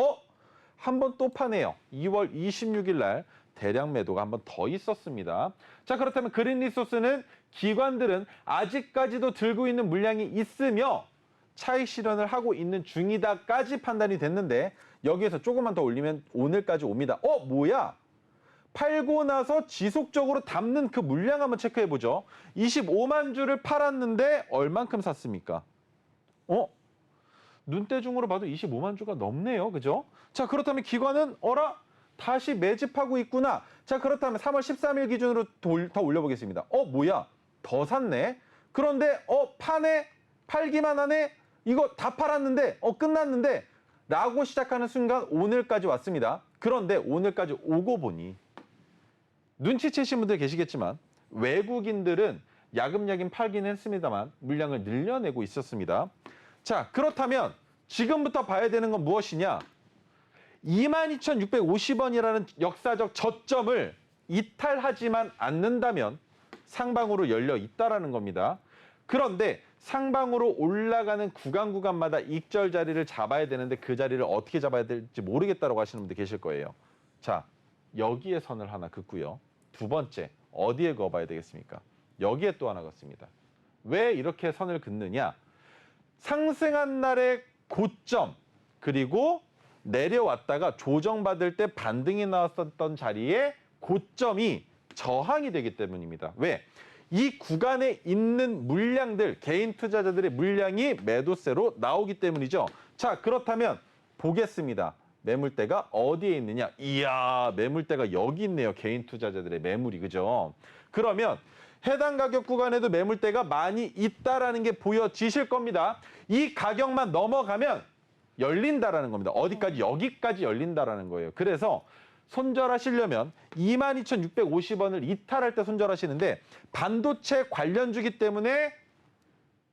한 번 또 파네요. 2월 26일 날 대량 매도가 한 번 더 있었습니다. 자, 그렇다면 그린 리소스는 기관들은 아직까지도 들고 있는 물량이 있으며 차익 실현을 하고 있는 중이다까지 판단이 됐는데 여기에서 조금만 더 올리면 오늘까지 옵니다. 뭐야? 팔고 나서 지속적으로 담는 그 물량 한번 체크해 보죠. 25만 주를 팔았는데 얼만큼 샀습니까? 눈대중으로 봐도 25만 주가 넘네요. 그죠? 자, 그렇다면 기관은 다시 매집하고 있구나. 자, 그렇다면 3월 13일 기준으로 더 올려보겠습니다. 뭐야? 더 샀네. 그런데 파네? 팔기만 하네? 이거 다 팔았는데 끝났는데 라고 시작하는 순간 오늘까지 왔습니다. 그런데 오늘까지 오고 보니 눈치채신 분들 계시겠지만 외국인들은 야금야금 팔긴 했습니다만 물량을 늘려내고 있었습니다. 자, 그렇다면 지금부터 봐야 되는 건 무엇이냐? 22,650원이라는 역사적 저점을 이탈하지만 않는다면 상방으로 열려 있다라는 겁니다. 그런데 상방으로 올라가는 구간마다 익절 자리를 잡아야 되는데 그 자리를 어떻게 잡아야 될지 모르겠다라고 하시는 분들 계실 거예요. 자, 여기에 선을 하나 긋고요. 두 번째, 어디에 그어봐야 되겠습니까? 여기에 또 하나 긋습니다. 왜 이렇게 선을 긋느냐? 상승한 날의 고점, 그리고 내려왔다가 조정받을 때 반등이 나왔었던 자리에 고점이 저항이 되기 때문입니다. 왜? 이 구간에 있는 물량들, 개인 투자자들의 물량이 매도세로 나오기 때문이죠. 자, 그렇다면 보겠습니다. 매물대가 어디에 있느냐? 이야, 매물대가 여기 있네요. 개인 투자자들의 매물이, 그죠? 그러면 해당 가격 구간에도 매물대가 많이 있다라는 게 보여지실 겁니다. 이 가격만 넘어가면 열린다라는 겁니다. 어디까지? 여기까지 열린다라는 거예요. 그래서 손절하시려면 22,650원을 이탈할 때 손절하시는데 반도체 관련주기 때문에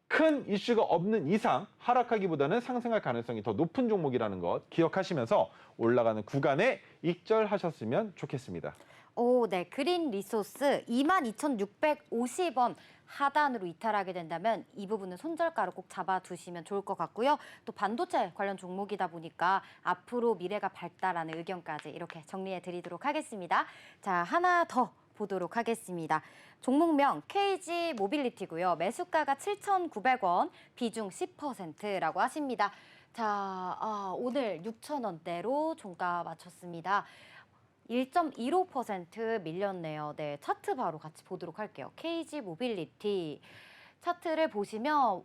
큰 이슈가 없는 이상 하락하기보다는 상승할 가능성이 더 높은 종목이라는 것 기억하시면서 올라가는 구간에 익절하셨으면 좋겠습니다. 오, 네. 그린 리소스 22,650원 하단으로 이탈하게 된다면 이 부분은 손절가로 꼭 잡아두시면 좋을 것 같고요. 또 반도체 관련 종목이다 보니까 앞으로 미래가 밝다라는 의견까지 이렇게 정리해 드리도록 하겠습니다. 자, 하나 더 보도록 하겠습니다. 종목명 KG 모빌리티고요. 매수가가 7,900원, 비중 10%라고 하십니다. 자, 오늘 6,000원대로 종가 마쳤습니다. 1.15% 밀렸네요. 네, 차트 바로 같이 보도록 할게요. KG 모빌리티 차트를 보시면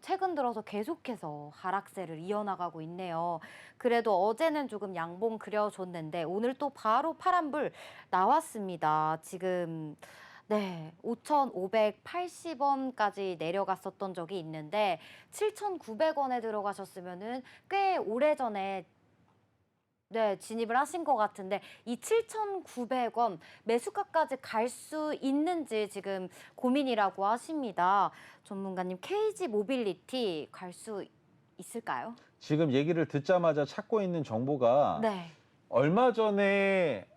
최근 들어서 계속해서 하락세를 이어나가고 있네요. 그래도 어제는 조금 양봉 그려줬는데 오늘 또 바로 파란불 나왔습니다. 지금 네, 5,580원까지 내려갔었던 적이 있는데 7,900원에 들어가셨으면은 꽤 오래전에 네, 진입을 하신 것 같은데 이 7,900원 매수가까지 갈 수 있는지 지금 고민이라고 하십니다. 전문가님, KG 모빌리티 갈 수 있을까요? 지금 얘기를 듣자마자 찾고 있는 정보가 네. 얼마 전에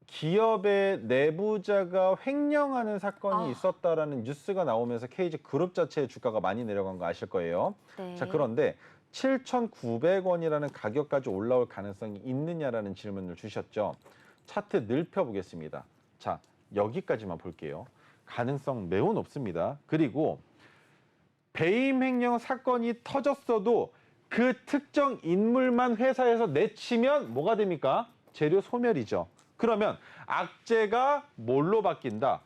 기업의 내부자가 횡령하는 사건이 있었다라는 뉴스가 나오면서 KG 그룹 자체의 주가가 많이 내려간 거 아실 거예요. 네. 자, 그런데 7,900원이라는 가격까지 올라올 가능성이 있느냐라는 질문을 주셨죠. 차트 넓혀보겠습니다. 자, 여기까지만 볼게요. 가능성 매우 높습니다. 그리고 배임 횡령 사건이 터졌어도 그 특정 인물만 회사에서 내치면 뭐가 됩니까? 재료 소멸이죠. 그러면 악재가 뭘로 바뀐다?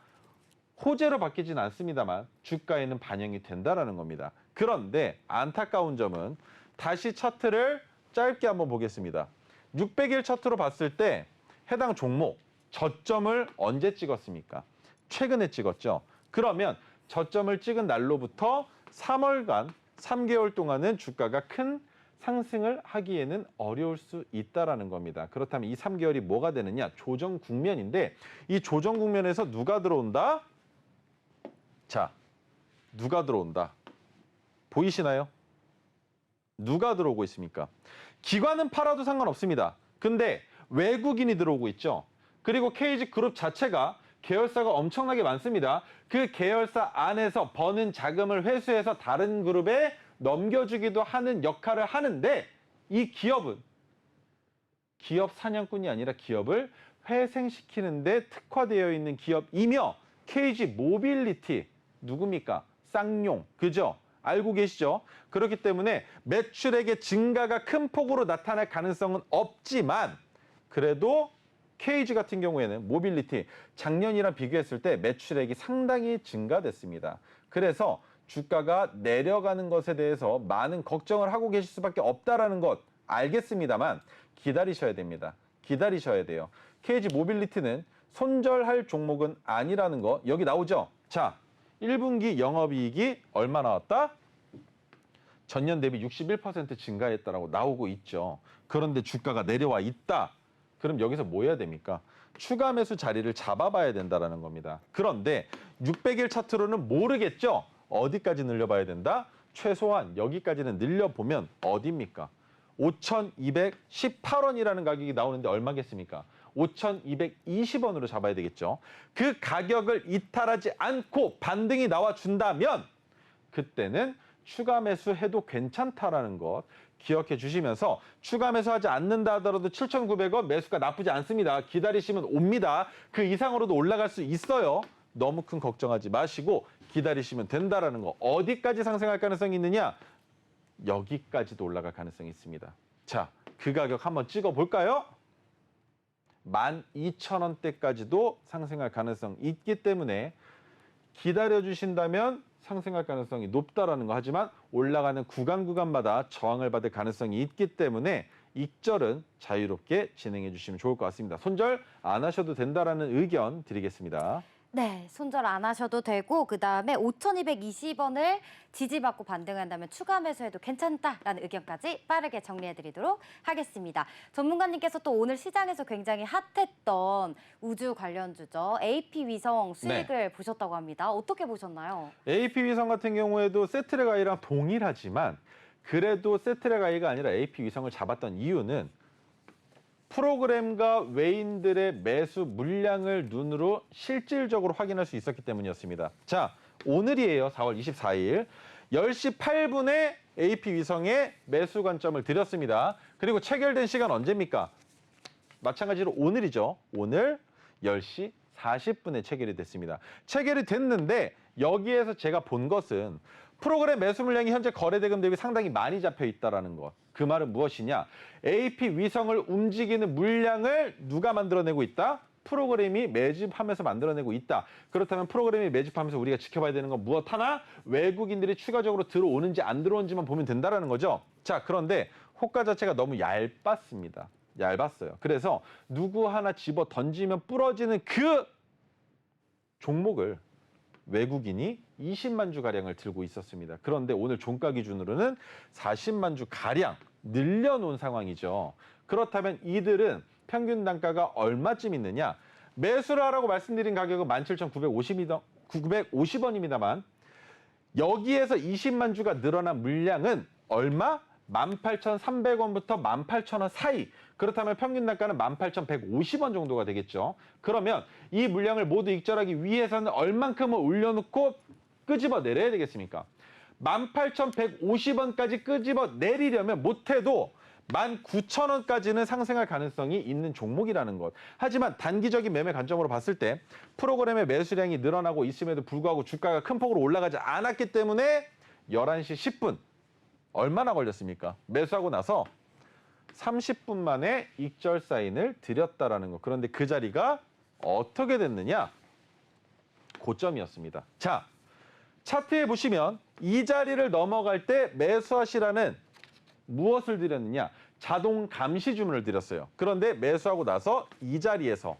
호재로 바뀌진 않습니다만 주가에는 반영이 된다라는 겁니다. 그런데 안타까운 점은 다시 차트를 짧게 한번 보겠습니다. 600일 차트로 봤을 때 해당 종목 저점을 언제 찍었습니까? 최근에 찍었죠. 그러면 저점을 찍은 날로부터 3월간 3개월 동안은 주가가 큰 상승을 하기에는 어려울 수 있다라는 겁니다. 그렇다면 이 3개월이 뭐가 되느냐? 조정 국면인데 이 조정 국면에서 누가 들어온다? 자, 누가 들어온다? 보이시나요? 누가 들어오고 있습니까? 기관은 팔아도 상관없습니다. 근데 외국인이 들어오고 있죠. 그리고 KG 그룹 자체가 계열사가 엄청나게 많습니다. 그 계열사 안에서 버는 자금을 회수해서 다른 그룹에 넘겨주기도 하는 역할을 하는데 이 기업은 기업 사냥꾼이 아니라 기업을 회생시키는 데 특화되어 있는 기업이며 KG 모빌리티 누굽니까? 쌍용, 그죠? 알고 계시죠? 그렇기 때문에 매출액의 증가가 큰 폭으로 나타날 가능성은 없지만 그래도 KG 같은 경우에는 모빌리티 작년이랑 비교했을 때 매출액이 상당히 증가됐습니다. 그래서 주가가 내려가는 것에 대해서 많은 걱정을 하고 계실 수밖에 없다라는 것 알겠습니다만 기다리셔야 됩니다. 기다리셔야 돼요. KG 모빌리티는 손절할 종목은 아니라는 거 여기 나오죠? 자, 1분기 영업이익이 얼마 나왔다? 전년 대비 61% 증가했다라고 나오고 있죠. 그런데 주가가 내려와 있다. 그럼 여기서 뭐 해야 됩니까? 추가 매수 자리를 잡아봐야 된다는 겁니다. 그런데 600일 차트로는 모르겠죠? 어디까지 늘려봐야 된다? 최소한 여기까지는 늘려보면 어디입니까? 5,218원이라는 가격이 나오는데 얼마겠습니까? 5,220원으로 잡아야 되겠죠. 그 가격을 이탈하지 않고 반등이 나와준다면 그때는 추가 매수해도 괜찮다라는 것 기억해 주시면서 추가 매수하지 않는다 하더라도 7,900원 매수가 나쁘지 않습니다. 기다리시면 옵니다. 그 이상으로도 올라갈 수 있어요. 너무 큰 걱정하지 마시고 기다리시면 된다라는 거. 어디까지 상승할 가능성이 있느냐? 여기까지도 올라갈 가능성이 있습니다. 자, 그 가격 한번 찍어볼까요? 12,000원대까지도 상승할 가능성이 있기 때문에 기다려주신다면 상승할 가능성이 높다라는 거. 하지만 올라가는 구간마다 저항을 받을 가능성이 있기 때문에 익절은 자유롭게 진행해 주시면 좋을 것 같습니다. 손절 안 하셔도 된다라는 의견 드리겠습니다. 네, 손절 안 하셔도 되고 그다음에 5,220원을 지지받고 반등한다면 추가 매수해도 괜찮다라는 의견까지 빠르게 정리해드리도록 하겠습니다. 전문가님께서 또 오늘 시장에서 굉장히 핫했던 우주 관련주죠. AP위성 수익을 보셨다고 합니다. 어떻게 보셨나요? AP위성 같은 경우에도 세트랙아이랑 동일하지만 그래도 세트랙아이가 아니라 AP위성을 잡았던 이유는 프로그램과 외인들의 매수 물량을 눈으로 실질적으로 확인할 수 있었기 때문이었습니다. 자, 오늘이에요. 4월 24일. 10시 8분에 AP위성의 매수 관점을 드렸습니다. 그리고 체결된 시간 언제입니까? 마찬가지로 오늘이죠. 오늘 10시 40분에 체결이 됐습니다. 체결이 됐는데 여기에서 제가 본 것은 프로그램 매수 물량이 현재 거래대금 대비 상당히 많이 잡혀 있다는 것. 그 말은 무엇이냐? AP위성을 움직이는 물량을 누가 만들어내고 있다? 프로그램이 매집하면서 만들어내고 있다. 그렇다면 프로그램이 매집하면서 우리가 지켜봐야 되는 건 무엇 하나? 외국인들이 추가적으로 들어오는지 안 들어오는지만 보면 된다는 거죠. 자, 그런데 호가 자체가 너무 얇았습니다. 얇았어요. 그래서 누구 하나 집어 던지면 부러지는 그 종목을 외국인이 20만 주 가량을 들고 있었습니다. 그런데 오늘 종가 기준으로는 40만 주 가량 늘려놓은 상황이죠. 그렇다면 이들은 평균 단가가 얼마쯤 있느냐? 매수를 하라고 말씀드린 가격은 17,950원입니다만 여기에서 20만 주가 늘어난 물량은 얼마? 18,300원부터 18,000원 사이. 그렇다면 평균 단가는 18,150원 정도가 되겠죠. 그러면 이 물량을 모두 익절하기 위해서는 얼만큼을 올려놓고 끄집어 내려야 되겠습니까? 18,150원까지 끄집어 내리려면 못해도 19,000원까지는 상승할 가능성이 있는 종목이라는 것. 하지만 단기적인 매매 관점으로 봤을 때 프로그램의 매수량이 늘어나고 있음에도 불구하고 주가가 큰 폭으로 올라가지 않았기 때문에 11시 10분 얼마나 걸렸습니까? 매수하고 나서 30분 만에 익절 사인을 드렸다라는 것. 그런데 그 자리가 어떻게 됐느냐? 고점이었습니다. 자, 차트에 보시면 이 자리를 넘어갈 때 매수하시라는 무엇을 드렸느냐? 자동 감시 주문을 드렸어요. 그런데 매수하고 나서 이 자리에서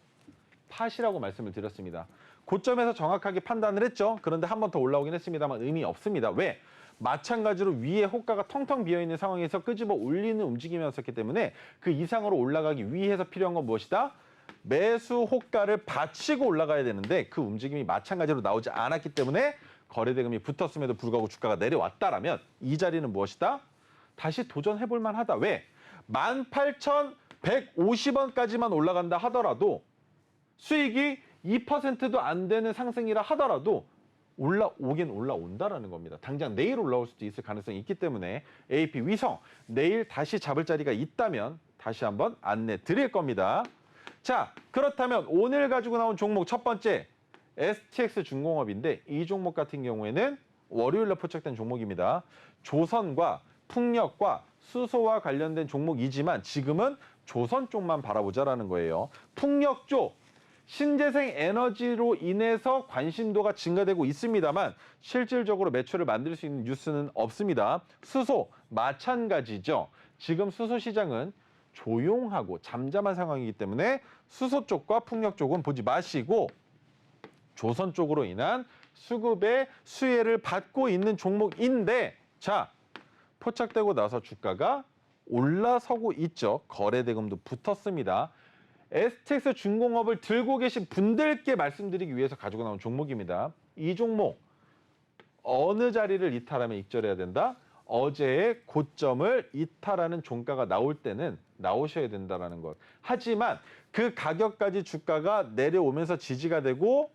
파시라고 말씀을 드렸습니다. 고점에서 정확하게 판단을 했죠. 그런데 한 번 더 올라오긴 했습니다만 의미 없습니다. 왜? 마찬가지로 위에 호가가 텅텅 비어있는 상황에서 끄집어 올리는 움직임이었기 때문에 그 이상으로 올라가기 위해서 필요한 건 무엇이다? 매수 호가를 받치고 올라가야 되는데 그 움직임이 마찬가지로 나오지 않았기 때문에 거래대금이 붙었음에도 불구하고 주가가 내려왔다라면 이 자리는 무엇이다? 다시 도전해볼 만하다. 왜? 18,150원까지만 올라간다 하더라도 수익이 2%도 안 되는 상승이라 하더라도 올라오긴 올라온다라는 겁니다. 당장 내일 올라올 수도 있을 가능성이 있기 때문에 AP위성 내일 다시 잡을 자리가 있다면 다시 한번 안내 드릴 겁니다. 자, 그렇다면 오늘 가지고 나온 종목 첫 번째 STX중공업인데 이 종목 같은 경우에는 월요일날 포착된 종목입니다. 조선과 풍력과 수소와 관련된 종목이지만 지금은 조선 쪽만 바라보자라는 거예요. 풍력 쪽 신재생 에너지로 인해서 관심도가 증가되고 있습니다만 실질적으로 매출을 만들 수 있는 뉴스는 없습니다. 수소 마찬가지죠. 지금 수소 시장은 조용하고 잠잠한 상황이기 때문에 수소 쪽과 풍력 쪽은 보지 마시고 조선 쪽으로 인한 수급의 수혜를 받고 있는 종목인데 자, 포착되고 나서 주가가 올라서고 있죠. 거래대금도 붙었습니다. STX 중공업을 들고 계신 분들께 말씀드리기 위해서 가지고 나온 종목입니다. 이 종목 어느 자리를 이탈하면 익절해야 된다? 어제의 고점을 이탈하는 종가가 나올 때는 나오셔야 된다는 것. 하지만 그 가격까지 주가가 내려오면서 지지가 되고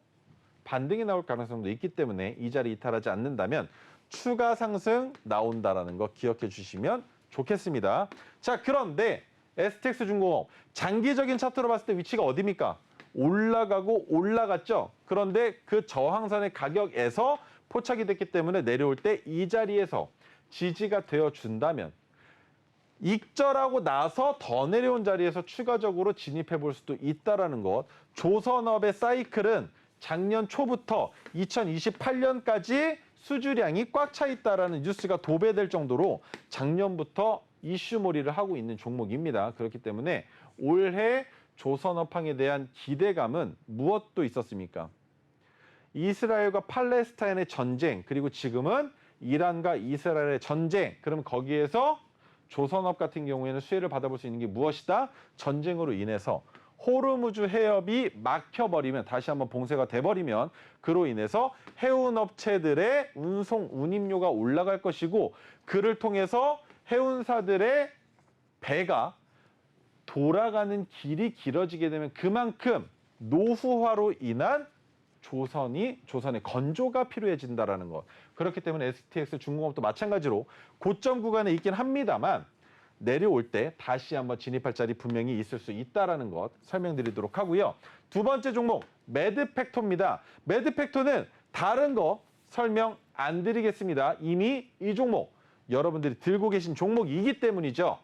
반등이 나올 가능성도 있기 때문에 이 자리 이탈하지 않는다면 추가 상승 나온다라는 거 기억해 주시면 좋겠습니다. 자, 그런데 STX 중공업 장기적인 차트로 봤을 때 위치가 어디입니까? 올라가고 올라갔죠. 그런데 그 저항선의 가격에서 포착이 됐기 때문에 내려올 때 이 자리에서 지지가 되어 준다면 익절하고 나서 더 내려온 자리에서 추가적으로 진입해 볼 수도 있다라는 것. 조선업의 사이클은 작년 초부터 2028년까지 수주량이 꽉 차 있다라는 뉴스가 도배될 정도로 작년부터 이슈몰이를 하고 있는 종목입니다. 그렇기 때문에 올해 조선업황에 대한 기대감은 무엇도 있었습니까? 이스라엘과 팔레스타인의 전쟁, 그리고 지금은 이란과 이스라엘의 전쟁. 그럼 거기에서 조선업 같은 경우에는 수혜를 받아볼 수 있는 게 무엇이다? 전쟁으로 인해서 호르무즈 해협이 막혀버리면, 다시 한번 봉쇄가 돼버리면 그로 인해서 해운업체들의 운임료가 올라갈 것이고, 그를 통해서 해운사들의 배가 돌아가는 길이 길어지게 되면 그만큼 노후화로 인한 조선의 건조가 필요해진다라는 것. 그렇기 때문에 STX 중공업도 마찬가지로 고점 구간에 있긴 합니다만 내려올 때 다시 한번 진입할 자리 분명히 있을 수 있다라는 것 설명드리도록 하고요. 두 번째 종목 매드팩토입니다. 매드팩토는 다른 거 설명 안 드리겠습니다. 이미 이 종목 여러분들이 들고 계신 종목이기 때문이죠.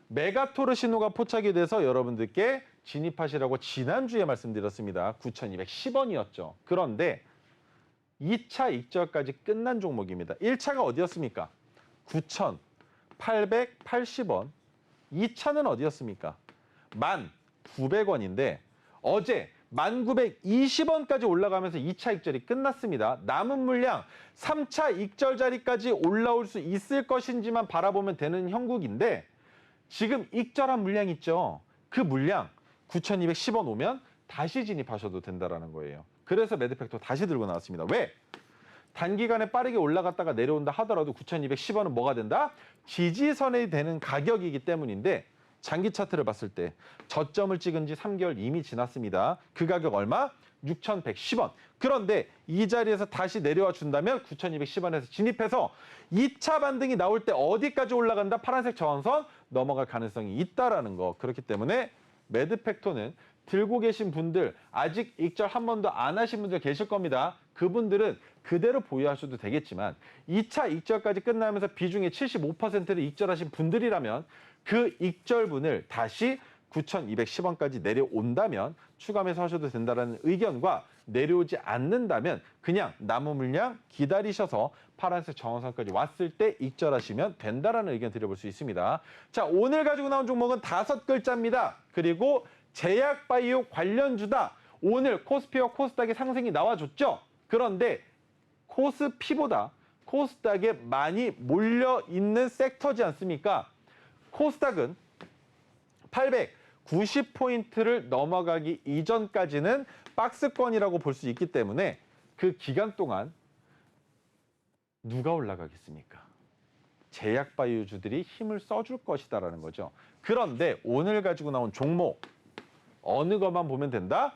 메가토르 신호가 포착이 돼서 여러분들께 진입하시라고 지난주에 말씀드렸습니다. 9,210원이었죠. 그런데 2차 익절까지 끝난 종목입니다. 1차가 어디였습니까? 9,880원. 2차는 어디였습니까? 1,900원인데 어제 1,920원까지 올라가면서 2차 익절이 끝났습니다. 남은 물량 3차 익절 자리까지 올라올 수 있을 것인지만 바라보면 되는 형국인데 지금 익절한 물량 있죠. 그 물량 9,210원 오면 다시 진입하셔도 된다는 거예요. 그래서 매드팩토 다시 들고 나왔습니다. 왜? 단기간에 빠르게 올라갔다가 내려온다 하더라도 9,210원은 뭐가 된다? 지지선에 되는 가격이기 때문인데 장기 차트를 봤을 때 저점을 찍은 지 3개월 이미 지났습니다. 그 가격 얼마? 6,110원. 그런데 이 자리에서 다시 내려와 준다면 9,210원에서 진입해서 2차 반등이 나올 때 어디까지 올라간다? 파란색 저항선 넘어갈 가능성이 있다라는 거. 그렇기 때문에 매드팩토는 들고 계신 분들, 아직 익절 한 번도 안 하신 분들 계실 겁니다. 그분들은 그대로 보유하셔도 되겠지만 2차 익절까지 끝나면서 비중의 75%를 익절하신 분들이라면 그 익절분을 다시 9,210원까지 내려온다면 추가 매수하셔도 된다는 의견과, 내려오지 않는다면 그냥 남은 물량 기다리셔서 파란색 저항선까지 왔을 때 익절하시면 된다라는 의견 드려볼 수 있습니다. 자, 오늘 가지고 나온 종목은 5글자입니다. 그리고 제약바이오 관련주다. 오늘 코스피와 코스닥의 상승이 나와줬죠. 그런데 코스피보다 코스닥에 많이 몰려있는 섹터지 않습니까? 코스닥은 890포인트를 넘어가기 이전까지는 박스권이라고 볼 수 있기 때문에 그 기간 동안 누가 올라가겠습니까? 제약바이오주들이 힘을 써줄 것이다라는 거죠. 그런데 오늘 가지고 나온 종목 어느 것만 보면 된다?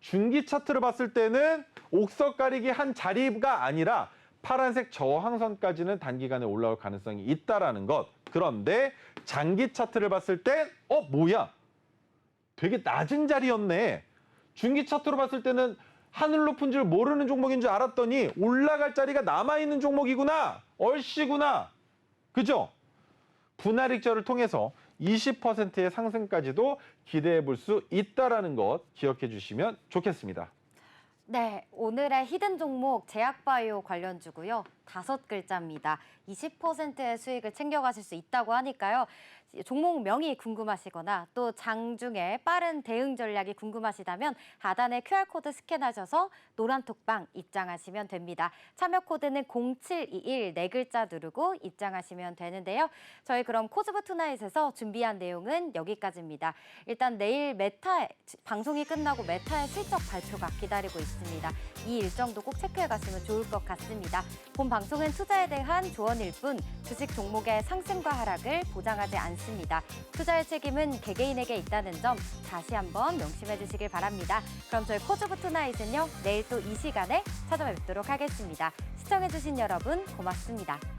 중기 차트를 봤을 때는 옥석 가리기 한 자리가 아니라 파란색 저항선까지는 단기간에 올라올 가능성이 있다라는 것. 그런데 장기 차트를 봤을 때 뭐야? 되게 낮은 자리였네. 중기 차트로 봤을 때는 하늘 높은 줄 모르는 종목인 줄 알았더니 올라갈 자리가 남아있는 종목이구나. 얼씨구나. 그죠? 분할 익절을 통해서 20%의 상승까지도 기대해 볼 수 있다는 것 기억해 주시면 좋겠습니다. 네, 오늘의 히든 종목 제약바이오 관련주고요. 5글자입니다. 20%의 수익을 챙겨가실 수 있다고 하니까요. 종목명이 궁금하시거나 또 장중에 빠른 대응 전략이 궁금하시다면 하단에 QR코드 스캔하셔서 노란톡방 입장하시면 됩니다. 참여 코드는 0721 4글자 누르고 입장하시면 되는데요. 저희 그럼 코즈브 투나잇에서 준비한 내용은 여기까지입니다. 일단 내일 메타 방송이 끝나고 메타의 실적 발표가 기다리고 있습니다. 이 일정도 꼭 체크해 가시면 좋을 것 같습니다. 본 방송은 투자에 대한 조언일 뿐 주식 종목의 상승과 하락을 보장하지 않습니다. 투자의 책임은 개개인에게 있다는 점 다시 한번 명심해 주시길 바랍니다. 그럼 저희 코즈브 투나잇은요, 내일 또 이 시간에 찾아뵙도록 하겠습니다. 시청해 주신 여러분 고맙습니다.